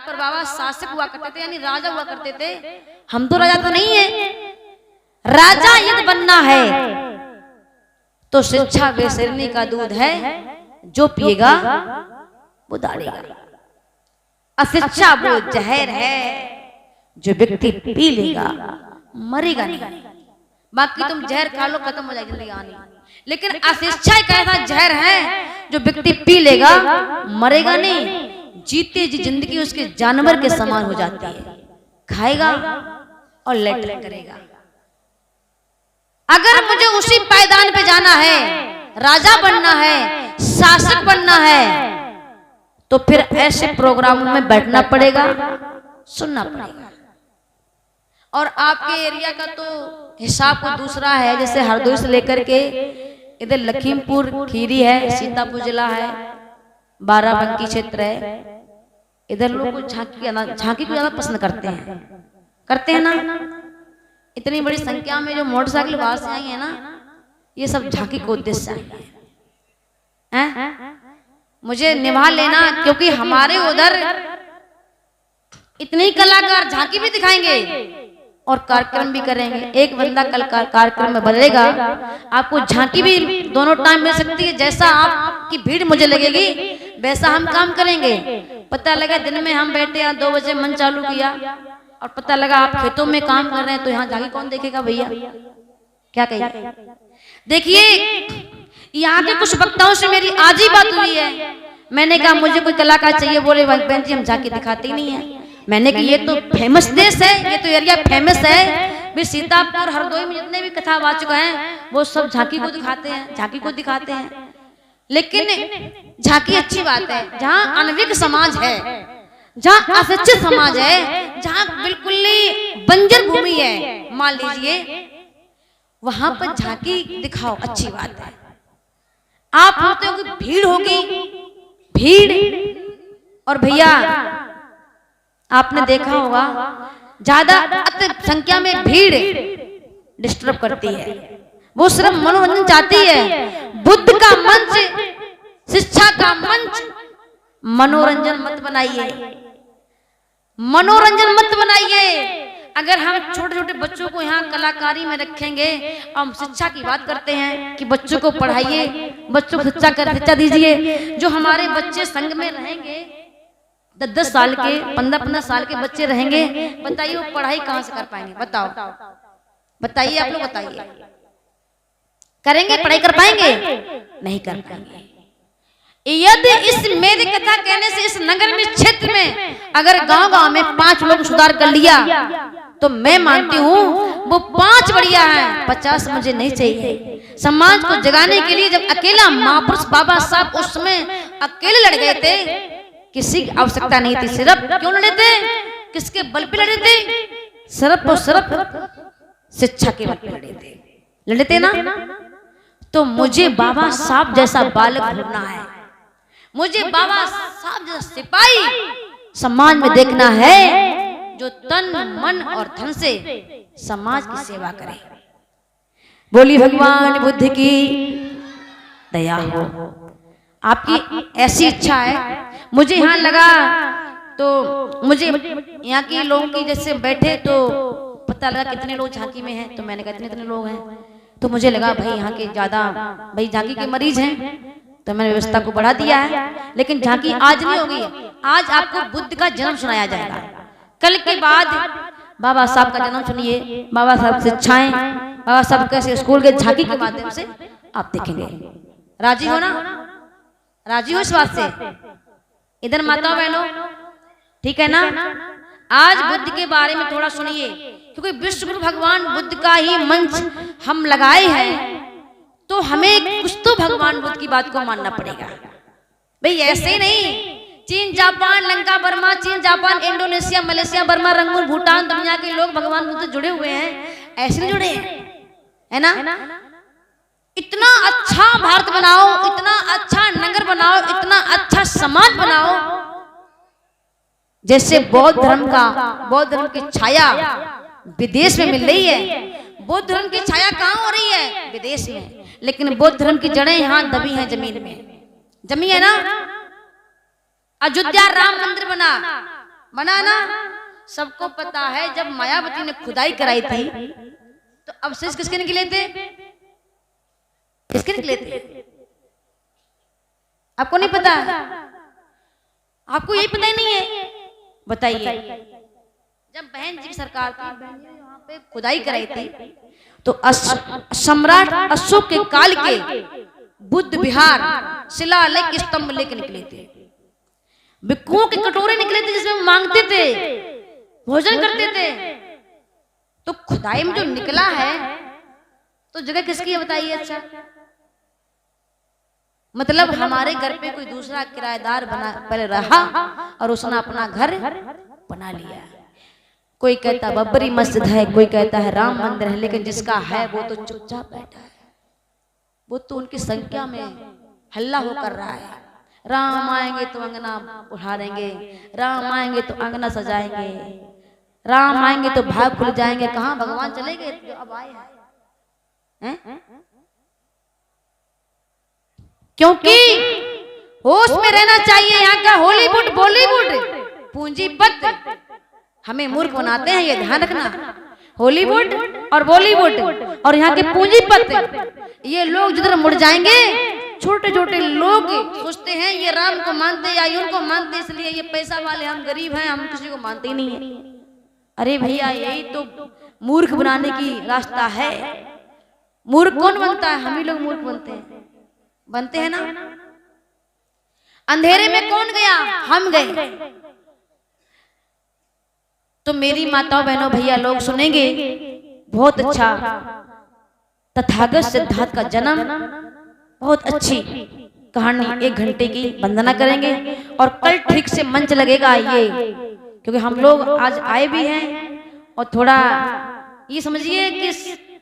पर बाबा शासक हुआ करते थे, यानी राजा हुआ करते थे। हम तो राजा तो नहीं है। राजा यदि बनना है तो शिक्षा बेसरनी का दूध है, जो पिएगा वो दाड़ेगा। अशिक्षा वो जहर है, जो व्यक्ति पी लेगा मरेगा नहीं। बाकी तुम जहर खा लो, खत्म हो जाएगी जिंदगानी। लेकिन अशिक्षा एक ऐसा जहर है जो व्यक्ति पी लेगा मरेगा नहीं। जीते जी जिंदगी उसके जानवर के समान हो जाती है, खाएगा और लेट करेगा। अगर मुझे उसी पायदान पे जाना है, राजा बनना है, शासक बनना है, तो फिर ऐसे प्रोग्रामों में बैठना पड़ेगा, सुनना पड़ेगा। और आपके एरिया का तो हिसाब को दूसरा है। जैसे हरदोई से लेकर के इधर लखीमपुर खीरी है, सीतापुर जिला है, बाराबंकी क्षेत्र है। इधर लोग झांकी को ज्यादा पसंद करते हैं ना। इतनी बड़ी संख्या में जो मोटरसाइकिल बाहर से आई है ना, ये सब झांकी को उद्देश्य से आई है। मुझे निभा लेना, क्योंकि हमारे उधर इतने कलाकार झांकी भी दिखाएंगे और कार्यक्रम भी करेंगे। एक बंदा कल कार्यक्रम में बदलेगा, आपको झांकी भी दोनों टाइम मिल सकती है। जैसा आपकी भीड़ मुझे लगेगी वैसा हम काम करेंगे। पता लगा दिन में हम बैठे यहाँ 2 बजे मन चालू किया और पता लगा आप खेतों में काम कर रहे हैं, तो यहाँ झांकी कौन देखेगा भैया? क्या कहिए? देखिए, यहाँ के कुछ वक्ताओं से मेरी आज ही बात हुई है। मैंने कहा मुझे कोई कलाकार चाहिए, बोले बहन जी हम झांकी दिखाते ही नहीं है। मैंने कहा ये तो फेमस देश है, ये तो एरिया फेमस है। भी सीतापुर हरदोई में जितने भी कथावाचक हैं वो सब झांकी को दिखाते हैं, झांकी को दिखाते हैं। लेकिन झांकी अच्छी बात है। जहाँ अनभिज्ञ समाज है, जहाँ अशिक्षित समाज है, जहाँ बिल्कुल ही बंजर भूमि है, मान लीजिए, वहां पर झांकी दिखाओ, अच्छी बात है। आप होते हो कि भीड़ होगी, भीड़। और भैया आपने देखा होगा ज्यादा अत्यधिक संख्या में भीड़ डिस्टर्ब करती है। वो सिर्फ मनोरंजन चाहती है। बुद्ध का मंच, शिक्षा का मंच, मनोरंजन मत बनाइए, मनोरंजन मत बनाइए। अगर हम छोटे छोटे बच्चों को यहाँ कलाकारी में रखेंगे, हम शिक्षा की बात करते हैं कि बच्चों को पढ़ाइए, बच्चों को शिक्षा दीजिए। जो हमारे बच्चे संघ में रहेंगे 10-10 साल के, 15-15 साल के बच्चे रहेंगे, बताइए वो पढ़ाई कहाँ से कर पाएंगे? बताओ, बताइए आप लोग, बताइए। करेंगे? पढ़ाई कर पाएंगे? नहीं कर पाएंगे। यदि इस मेरी कथा कहने से इस नगर में, क्षेत्र में अगर गांव-गांव में 5 लोग सुधार कर लिया तो मैं मानती हूँ वो 5 बढ़िया है, 50 मुझे नहीं चाहिए। समाज को जगाने के लिए जब अकेला महापुरुष बाबा साहब उस समय अकेले लड़ गए थे, किसी की आवश्यकता नहीं थी। सिर्फ क्यों लड़े थे? किसके बल पे लड़े थे? सिर्फ और सिर्फ शिक्षा के बल पे लड़े थे ना। तो मुझे बाबा साहब जैसा बालक ढूंढना है, मुझे बाबा साहब जैसा सिपाही समाज में देखना है, जो तन मन और धन से समाज की सेवा करे। बोली भगवान बुद्ध की दया हो। आपकी ऐसी इच्छा है। मुझे यहाँ लगा तो मुझे यहाँ के लोगों की जैसे बैठे तो पता लगा कितने लोग झांकी में हैं, तो मैंने कहा इतने लोग हैं, तो मुझे लगा भाई यहाँ के ज्यादा भाई झांकी के मरीज हैं, तो मैंने व्यवस्था को बढ़ा दिया है। लेकिन झांकी आज नहीं होगी, आज आपको बुद्ध का जन्म सुनाया जाएगा। कल के बाद बाबा साहब का जन्म सुनिए, बाबा साहब शिक्षाएं, बाबा साहब कैसे स्कूल के झांकी के माध्यम से आप देखेंगे। राजी हो ना? राजी हो इस बात से? इधर माताओं बहनों, ठीक है ना? आज बुद्ध के बारे में थोड़ा सुनिए, क्योंकि विश्व गुरु भगवान बुद्ध का ही मंच हम लगाए हैं, तो हमें कुछ तो भगवान बुद्ध की बात को मानना पड़ेगा। भाई ऐसे ही नहीं, चीन, जापान, लंका, बर्मा, चीन, Japan, Indonesia, Malaysia, Burma, Rangoon, Bhutan, दुनिया के लोग भगवान बुद्ध से जुड़े हुए हैं, ऐसे नहीं जुड़े हैं, है ना? इतना अच्छा भारत बनाओ, इतना अच्छा नगर बनाओ, इतना अच्छा समाज बनाओ, जैसे बौद्ध धर्म की छाया विदेश में मिल रही है। बौद्ध धर्म की छाया कहाँ हो रही है? विदेश में। लेकिन बौद्ध धर्म की जड़ें यहाँ दबी हैं, जमीन में जमी है ना। अयोध्या राम मंदिर बना, बनाना सबको पता है। जब मायावती ने खुदाई कराई थी तो अवशेष किसके निकले थे? किसके निकले थे? आपको नहीं पता? आपको यही पता ही नहीं है? बताइए। जब बहन जी की सरकार थी, यहाँ पे खुदाई कराई थी तो सम्राट अशोक के काल के बुद्ध विहार शिलालेख स्तंभ लेके निकले थे। भिक्षुओं के कटोरे निकले थे जिसमें मांगते थे, भोजन करते थे। तो खुदाई में जो निकला है तो जगह किसकी है बताइए? अच्छा, मतलब हमारे घर पे कोई दूसरा किराएदार बना पहले रहा और उसने अपना घर बना लिया। कोई कहता बबरी मस्जिद है, कोई कहता है राम मंदिर है, लेकिन जिसका है वो तो चुपचाप बैठा है। वो तो उनकी संख्या में हल्ला हो कर रहा है। राम आएंगे तो अंगना उठाएंगे, राम आएंगे तो अंगना सजाएंगे, राम आएंगे तो भाग खुल जाएंगे। कहाँ भगवान चले गए जो अब आए हैं? क्योंकि होश में रहना चाहिए। यहाँ का हॉलीवुड बॉलीवुड पूंजीपत हमें मूर्ख बनाते हैं, ये ध्यान रखना। हॉलीवुड और बॉलीवुड और यहाँ के पूंजीपत, ये लोग जिधर मुड़ जाएंगे, छोटे छोटे लोग सोचते हैं ये राम को मानते या उनको मानते, इसलिए ये पैसा वाले, हम गरीब हैं, हम किसी को मानते ही नहीं है। अरे भैया, यही तो मूर्ख बनाने की रास्ता है। मूर्ख कौन बनता है? हम ही लोग मूर्ख बनते हैं ना। अंधेरे में कौन गया? हम गए। तो मेरी माताओं बहनों भैया लोग सुनेंगे बहुत अच्छा। तथागत सिद्धार्थ का जन्म, बहुत अच्छी कहानी, 1 घंटे की वंदना करेंगे और कल ठीक से मंच लगेगा ये, क्योंकि हम लोग आज आए भी हैं और थोड़ा ये समझिए कि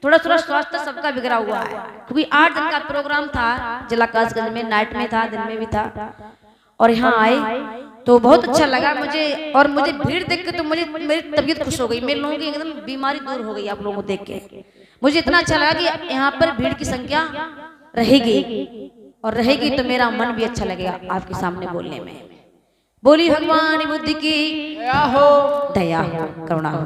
थोड़ा स्वास्थ्य सबका बिगड़ा हुआ है, क्योंकि 8 दिन का प्रोग्राम था जिला कासगंज में, नाइट में था, दिन में भी था, और यहाँ आए तो बहुत अच्छा लगा मुझे। और मुझे भीड़ देख के तो मेरी तबीयत खुश हो गई। मेरे लोगों की एकदम बीमारी दूर हो गई आप लोगों को देख के। मुझे इतना अच्छा लगा कि यहाँ पर भीड़ की संख्या रहेगी और रहेगी तो मेरा मन भी अच्छा लगेगा आपके सामने बोलने में। बोली भगवान बुद्ध की दया हो, करुणा हो।